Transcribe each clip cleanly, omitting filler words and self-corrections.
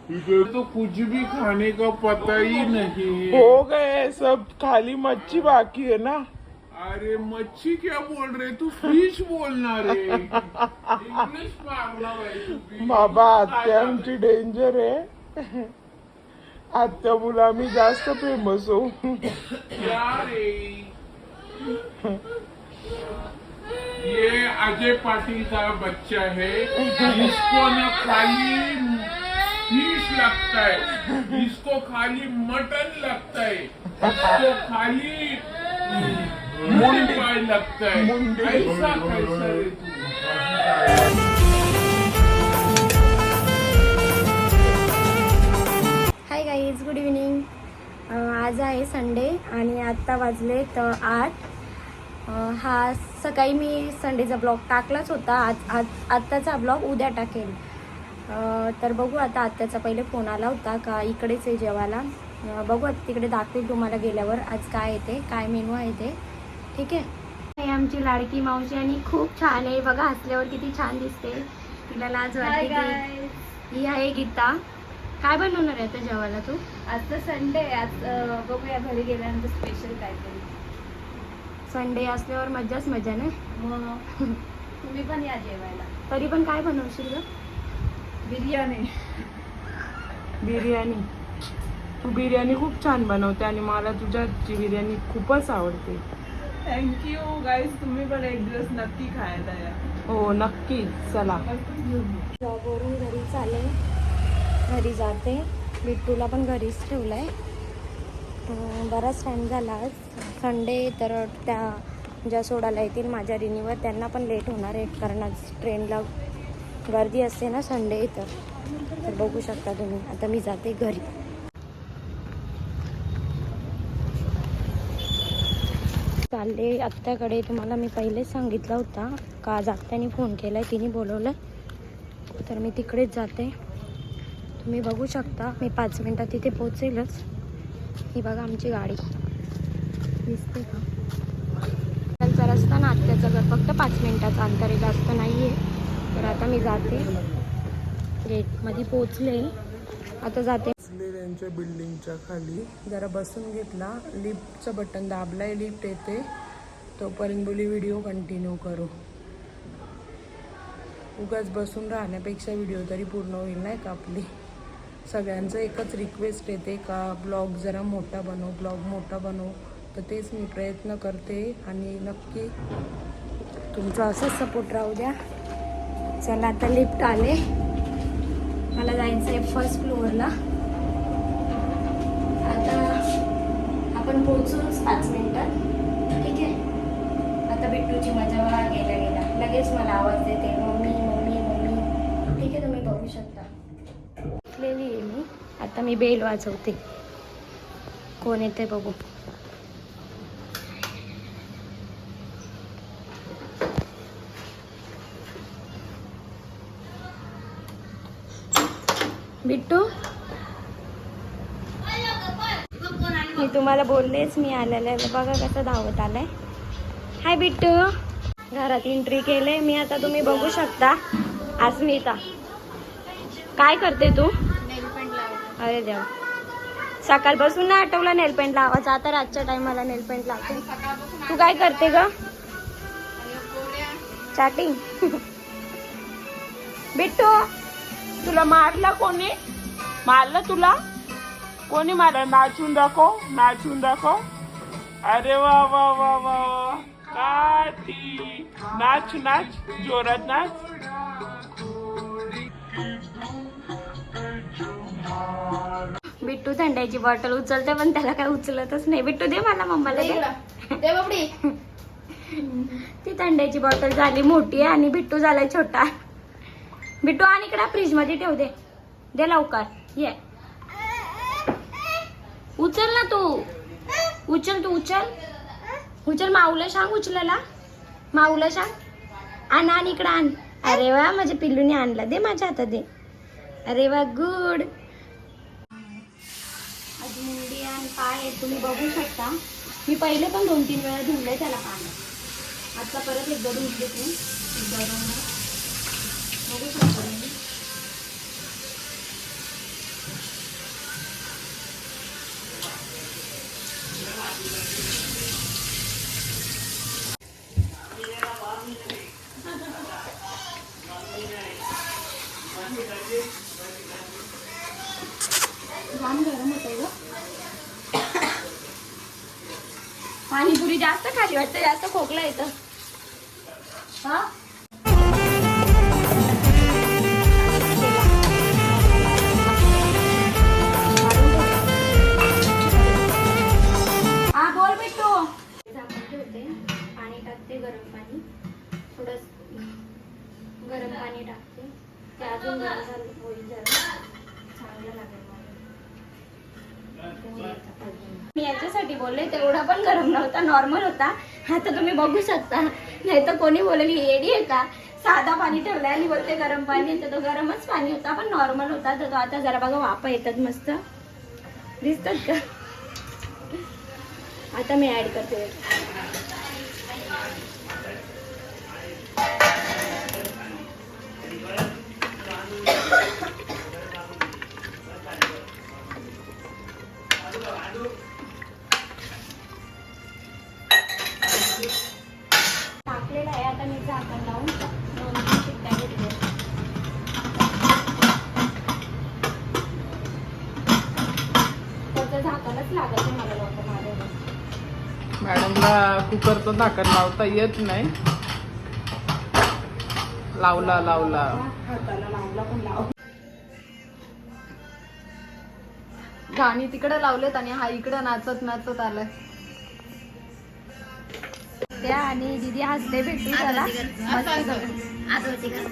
इधर तो कुछ भी खाने का पता ही नहीं है। हो गए सब, खाली मच्छी बाकी है ना। अरे मच्छी क्या बोल रहे तू, फिश बोलना रे। इंग्लिश मारना भाई तू भी। बाबा आत्या आमची डेंजर आहे. आत्या बोला मी जास्त फेमस हो. क्या रे, ये अजय पाटिल का बच्चा है, इसको न खाली फिश लगता है, इसको खाली मटन लगता है, इसको खाली मुंडी पाई लगता है। ऐसा कैसा रे तू। Hi guys, good evening. आज आहे संडे आणि आत्ता वाजले तर 8. हा सकाळी मी संडेचा ब्लॉग टाकलाच होता. आत्ताचा ब्लॉग उद्या टाकेल. तर बघू आता. आत्याचा पहिले फोन आला होता का इकडेच आहे जेवायला. बघू आता तिकडे दाखवेल तुम्हाला गेल्यावर आज काय येते, काय मेनू आहे ते. ठीक आहे. ही आमची लाडकी मावशी आणि खूप छान आहे बघा. हसल्यावर किती छान दिसते. तिला लाज वाटते. ही आहे गीता. काय बनवणार आहे आता जेवायला तू? आज तर संडे. आज बघूया घरी गेल्यानंतर स्पेशल काहीतरी. संडे असल्यावर मज्जाच मजा नाही. मग तुम्ही पण या जेवायला. तरी पण काय बनवशील ग? बिर्याणी. बिर्याणी. तू बिर्याणी खूप छान बनवते आणि मला तुझ्या हातची बिर्याणी खूपच आवडते. Thank you guys. तुम्ही पण एक दिवस नक्की खायला या. हो नक्की. चला. जॉबवरून घरी चाले. घरी जाते. बिट्टूला पण घरीच ठेवलं आहे. बराच टाईम झाला. आज संडे तर त्या ज्या सोडायला येतील माझ्या रिनीवर त्यांना पण लेट होणार आहे, कारण आज ट्रेनला गर्दी असते ना संडे. तर बघू शकता तुम्ही. आता मी जाते घरी. चालले आत्याकडे. तुम्हाला मी पहिलेच सांगितलं होता का आज आत्याने फोन केला आहे, तिने बोलवलं. तर मी तिकडेच जाते. तुम्ही बघू शकता. मी 5 मिनटात तिथे पोहोचेलच. ही बघा आमची गाडी दिसते का? त्यांचा रस्ता ना आत्याचं घर फक्त 5 मिनटाचं अंतर आहे, जास्त नाही आहे. तर आता मी जाते. गेटमध्ये पोचले. आता जाते. त्यांच्या बिल्डिंगच्या खाली जरा बसून घेतला. लिफ्टचं बटन दाबलाय, लिफ्ट येते. तोपर्यंत बोली व्हिडिओ कंटिन्यू करू. उगाच बसून राहण्यापेक्षा व्हिडिओ तरी पूर्ण होईल नाही का आपली. सगळ्यांचं एकच रिक्वेस्ट येते का ब्लॉग जरा मोठा बनव, ब्लॉग मोठा बनव. तर तेच मी प्रयत्न करते आणि नक्की तुमचा असंच सपोर्ट राहू द्या. चला आता लिफ्ट आले. मला जायचं आहे फर्स्ट फ्लोअरला. आता आपण पोहोचूच 5 मिनिटात. ठीक आहे. आता बिट्टूची मजा बघा. गेल्या लगेच मला आवाज देते मम्मी मम्मी मम्मी. ठीक आहे. तुम्ही बघू शकता. उठलेली आहे मी. आता मी बेल वाजवते. कोण येते बघू. बिट्टू, मी तुम्हाला बोललेच मी आलेलं आहे. बघा कसं धावत आलंय. हाय बिट्टू. घरात एंट्री केले मी. आता तुम्ही बघू शकता. अस्मिता काय करते तू? नेलपेंट लावते. अरे देवा, सकाळपासून ना आठवला नेलपेंट लावायचा. आता रातच्या टायमाला नेलपेंट लावते. तू काय करते ग? चॅटिंग. बिट्टू, तुला मारला कोणी? मारलं तुला कोणी? मारलं? नाचून दाखव, नाचून दाखव. अरे वा वा वा वा वा. काठी नाच नाच, जोरात नाच. बिट्टू थंडाची बॉटल उचलते पण त्याला काय उचलतच नाही. बिट्टू दे मला, मम्माला दे बाबडी. ती थंडाची बॉटल झाली मोठी आहे आणि बिट्टू झालाय छोटा. बिट्टू आणि इकडे फ्रीज मध्ये ठेव. दे दे लवकर. ये उचल ना तू. उचल तू, उचल उचल. माऊला सांग उचलायला. माऊला सांग. आण आण इकडे आण. अरे वा, माझ्या पिल्लूने आणला. दे माझ्या हातात दे. अरे वा, गुड. आज मुंडी आणि पाय तुम्ही बघू शकता. मी पहिले पण 2-3 वेळा धुवले त्याला पाण्यात. आता परत एकदा धुवले तुम्ही. बघू शकता. जाम गरम होतंय ग. पाणीपुरी जास्त खाली वाटतं, जास्त खोकला येतं. हा हा बोल बिट्टू. झाकण ठेवते, पाणी टाकते, गरम पाणी, थोडं गरम पाणी टाकते, ते अजून गरम झालं होईल, जरा चांगलं लागेल मला. मी याच्यासाठी बोलले, तेवढा पण गरम नव्हता, नॉर्मल होता. आता तुम्ही बघू शकता, नाही तर कोणी बोलेल येडी आहे का, साधा पाणी ठेवलाय आणि बोलते गरम पाणी, तर तो गरमच पाणी होता, पण नॉर्मल होता. तर तो आता जरा बघा वाफा येतात मस्त दिसतात का. आता मी ऍड करते. टाकलेला आहे, आता मी झाकण लावून 2-3 शिट्ट्या घेतल्या. त्याचं झाकणच लागत नाही मला लवकर माझ्यावर. मॅडमला कुकरचं झाकण लावता येत नाही. लावला हाताला लावला पण लाव. गाणी तिकडे लावलेत आणि हा इकडे नाचत नाचत आलाय. त्या आणि दीदी हसते भेटू त्याला मस्ती करू.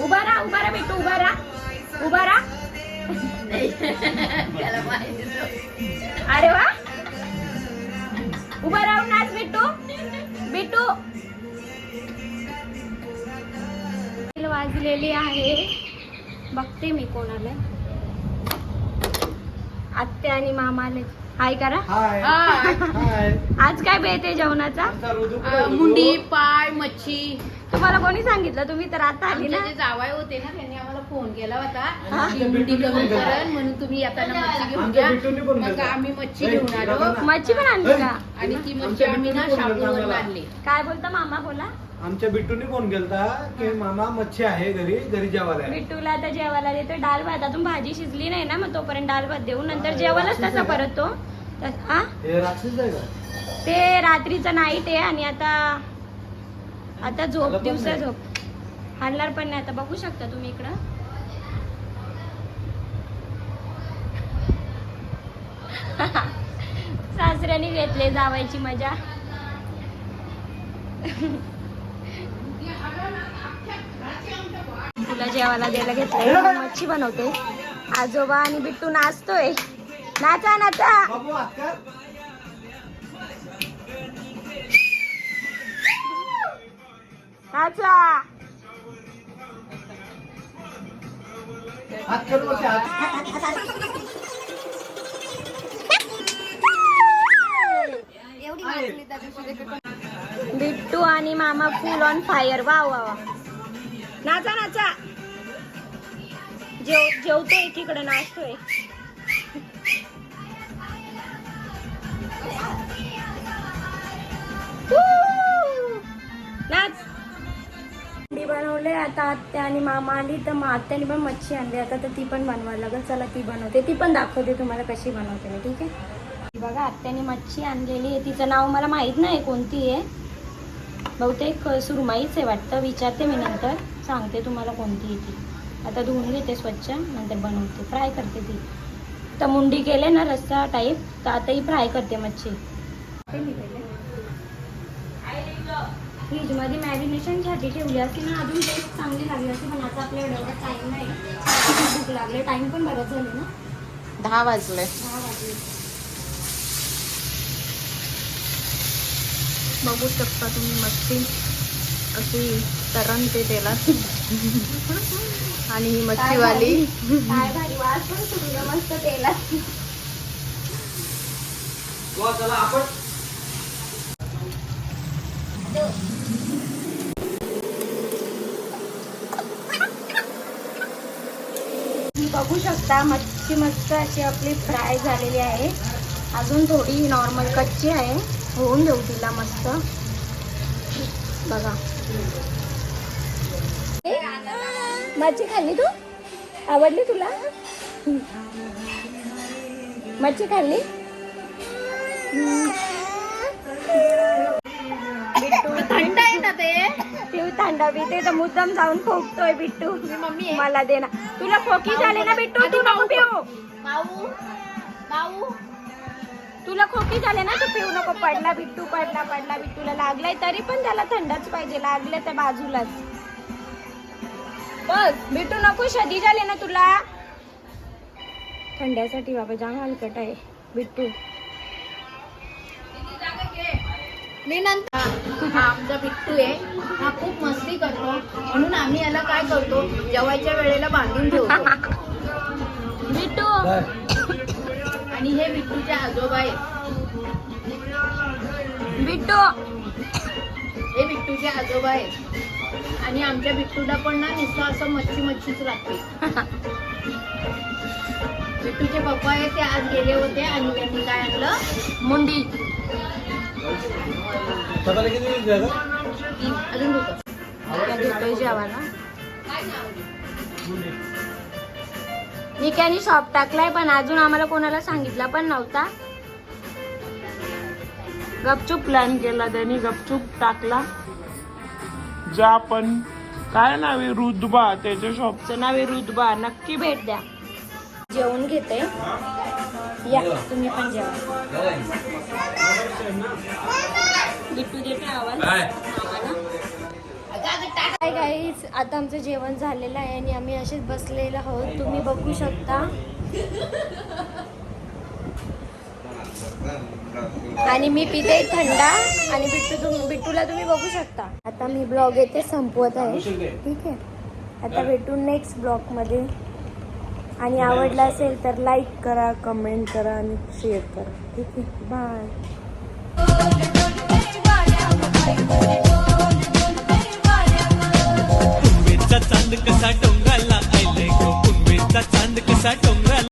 उभा राहा भेटू, उभा राहा. अरे वा, उभा राहून नाच बिट्टू. वाजलेली आहे, बघते मी कोणाला. आत्या आणि मामा आले. हाय करा. आज काय बेत आहे जेवणाचा? मुंडी, पाय, मच्छी. तुम्हाला कोणी सांगितलं? तुम्ही तर आता आली ना. जे जावाय होते ना, त्यांनी आम्हाला फोन केला होता की मुंडी करून करण म्हणून, तुम्ही येताना मच्छी घेऊन घ्या. मग आम्ही मच्छी घेऊन आलो. मच्छी पण आणली का? आणि ती मच्छी आम्ही ना शाबूवर आणली. काय बोलता मामा? बोला. आमच्या बिट्टूने फोन केलता की मामा मच्छी आहे घरी जेवायला. बिट्टूला आता जेवायला देतो डाळ भात. अजून भाजी शिजली नाही ना, मग तोपर्यंत डाळ भात देऊ, नंतर जेवायलाच तसा परत तो. हे रात्रीच आहे का? ते रात्रीचं नाईट आहे आणि आता झोप, दिवसा झोप. हलणार पण नाही आता. बघू शकता तुम्ही इकडं. सासऱ्याने घेतले जावायची मजा. तुला जेवायला द्यायला घेतलंय, मच्छी बनवते. आजोबा आणि बिट्टू नाचतोय. नाचा बाबू आजकाल नाचा. हात करू नका, हात. बिट्टू आणि मामा फुल ऑन फायर. वा वा वा. नाचा. जेवतोय एकीकडे, नाचतोय. नाच. मी बनवले. आता आत्या आणि मामा आली तर मग आत्याने पण मच्छी आणली. आता तर ती पण बनवायला लागेल. चला ती बनवते, ती पण दाखवते तुम्हाला कशी बनवते मी. ठीक आहे. बघा आत्याने मच्छी आणलेली आहे. तिचं नाव मला माहित नाही कोणती आहे, बहुतेक सुरमाईच आहे वाटतं. विचारते मी, नंतर सांगते तुम्हाला कोणती आहे ती. आता धुवून घेते स्वच्छ, नंतर बनवते, फ्राय करते ती. तर मुंडी केले ना रस्सा टाईप, तर आता ही फ्राय करते मच्छी. फ्रीजमध्ये मॅरिनेशनसाठी ठेवली असती ना, अजून टेस्ट चांगली लागली असती. पण आता आपल्याला एवढा टाईम नाही, भूक लागले. टाईम पण बरंच झाले ना, 10 वाजले. 10 वाजले. बघू शकता तुम्ही मच्छी अशी तरंगते तेलात. आणि ही मच्छीवाली काय भारी वास पण सुटला मस्त तेलात. चला आपण बघू शकता मच्छी मस्त अशी आपली फ्राय झालेली आहे. अजून थोडी नॉर्मल कच्ची आहे. होऊन देऊ तिला मस्त. बघा मच्छी खाल्ली तू? आवडली तुला मच्छी खाल्ली? थंड आहे ना ते. पिऊ थंडा पिते तर मुद्दाम जाऊन खोकतोय बिट्टू. मम्मी आहे. मला दे ना. तुला खोकी झाले ना बिट्टू? तू नको पिऊ. भाऊ भाऊ तुला खोकी झाले ना तू पिऊ नको. पडला बिट्टू पडला बिट्टूला लागलाय तरी पण त्याला थंडच पाहिजे. लागले तर बाजूलाच बस. बिट्टू नको. शदी झाले ना तुला? थंड्यासाठी बाबा जाम हलकट आहे बिट्टू. मी नंतर हा आमचा बिट्टू आहे. हा खूप मस्ती करतो म्हणून आम्ही याला काय करतो जेवायच्या वेळेला बांधून ठेवतो. बिट्टू आणि हे बिट्टूचे आजोबा आहेत. बिट्टू हे बिट्टूचे आजोबा आहेत आणि आमच्या बिट्टूला पण ना नुसतं असं मच्छीच लागते. बिट्टूचे पप्पा आहे ते आज गेले होते आणि त्यांनी काय आणलं मुंडी. स्वतःला किती दिवस झालं? अजून होतं. घेतोय जेवायला. निक्यानी शॉप टाकलाय पण अजून आम्हाला कोणाला सांगितला पण नव्हता. गपचूप प्लॅन केला त्यांनी. गपचूप टाकला. ज्या पण काय नाव आहे रुद्बा. त्याच्या शॉपचं नाव आहे रुद्बा. नक्की भेट द्या. जेवण घेते या तुम्ही पण जेवा. बिट्टू देते आवाज. हाय गाईज, आता आमचं जेवण झालेलं आहे आणि आम्ही असेच बसलेलो आहोत. तुम्ही बघू शकता. आणि मी पिते थंडा आणि बिट्टूला तुम्ही बघू शकता. आता मी ब्लॉग येथे संपवत आहे. ठीक आहे. आता भेटू नेक्स्ट ब्लॉगमध्ये. आणि आवडला असेल तर लाईक करा, कमेंट करा आणि शेअर करा. ठीक आहे. बाय.